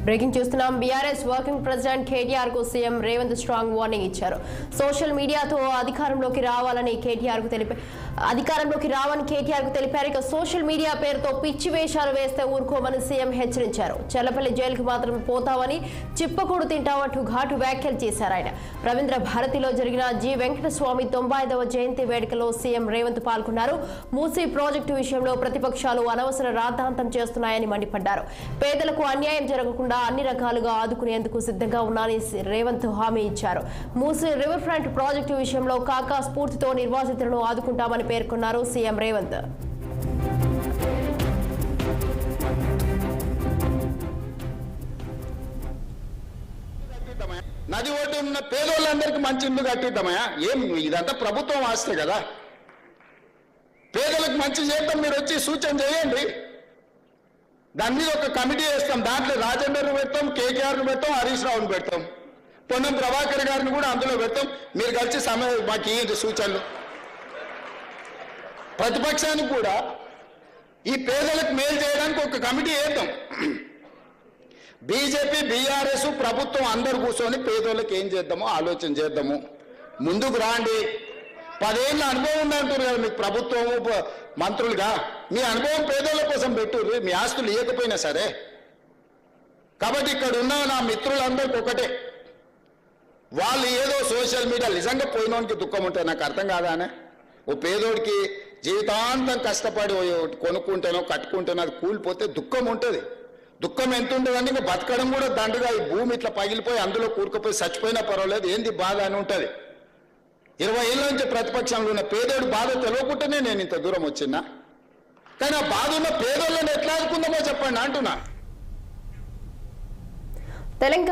Breaking చూస్తున్నాం. BRS working president KTR కు CM Revanth strong warning ఇచ్చారు. సోషల్ మీడియాతో అధికారంలోకి రావాలని కేటీఆర్ కు తెలిపారు. ఇక సోషల్ మీడియా పేరుతో పిచ్చి వేషాలు వేస్తే ఊరుకోమని సీఎం హెచ్చరించారు. చెల్లపల్లి జైలుకు మాత్రం పోతామని చిప్పకూడు తింటామంటూ ఘాటు వ్యాఖ్యలు చేశారు. ఆయన రవీంద్ర భారతిలో జరిగిన జి వెంకటస్వామి 95వ జయంతి వేడుకలో సీఎం రేవంత్ పాల్గొన్నారు. మూసీ ప్రాజెక్టు విషయంలో ప్రతిపక్షాలు అనవసర రాద్ధాంతం చేస్తున్నాయని మండిపడ్డారు. పేదలకు అన్యాయం జరగకుండా అన్ని రకాలుగా ఆదుకునేందుకు సిద్ధంగా ఉన్నారని రేవంత్ హామీ ఇచ్చారు. మూసీ రివర్ ఫ్రంట్ ప్రాజెక్టు విషయంలో కాకా స్ఫూర్తితో నిర్వాసితులను ఆదుకుంటామని పేర్కొన్నారు సీఎం రేవంత్. నది ఒడ్డు ఉన్న పేదోళ్ళందరికీ మంచి ఇల్లు కట్టిద్దామయ్యా. ఏం ఇదంతా ప్రభుత్వం ఆస్తే కదా, పేదలకు మంచి చేద్దాం, మీరు వచ్చి సూచన చేయండి. దాని మీద ఒక కమిటీ వేస్తాం. దాంట్లో రాజేందర్ను పెడతాం, కేకేఆర్ను పెడతాం, హరీష్ రావును పెడతాం, పొన్నం ప్రభాకర్ గారిని కూడా అందులో పెడతాం. మీరు కలిసి మాకు ఈ సూచనలు. ప్రతిపక్షానికి కూడా ఈ పేదలకు మేలు చేయడానికి ఒక కమిటీ వేద్దాం. బీజేపీ, బీఆర్ఎస్, ప్రభుత్వం అందరు కూర్చొని పేదోళ్ళకి ఏం చేద్దామో ఆలోచన చేద్దాము. ముందుకు రాండి. 10 ఏళ్ళ అనుభవం ఉందంటారు కదా మీకు ప్రభుత్వము, మంత్రులుగా. మీ అనుభవం పేదోళ్ళ కోసం పెట్టుర్రు, మీ ఆస్తులు ఇవ్వకపోయినా సరే. కాబట్టి ఇక్కడ ఉన్న నా మిత్రులందరికీ ఒకటే, వాళ్ళు ఏదో సోషల్ మీడియా నిజంగా పోయినోనికి దుఃఖం ఉంటుంది. నాకు అర్థం కాదానే. ఓ పేదోడికి జీవితాంతం కష్టపడి కొనుక్కుంటేనో కట్టుకుంటేనో అది కూలిపోతే దుఃఖం ఉంటుంది. దుఃఖం ఎంత ఉంటుందంటే ఇంకా బతకడం కూడా దండుగా. ఈ భూమి ఇట్లా పగిలిపోయి అందులో కూరుకుపోయి చచ్చిపోయినా పర్వాలేదు, ఏంది బాధ అని ఉంటుంది. 20 ఏళ్ళ నుంచి ప్రతిపక్షంలో ఉన్న పేదోడు బాధ తెలియకుండానే నేను ఇంత దూరం వచ్చినా. కానీ ఆ బాధ ఉన్న పేదోళ్ళని ఎట్లా ఆదుకుందామో చెప్పండి అంటున్నా. తెలంగాణ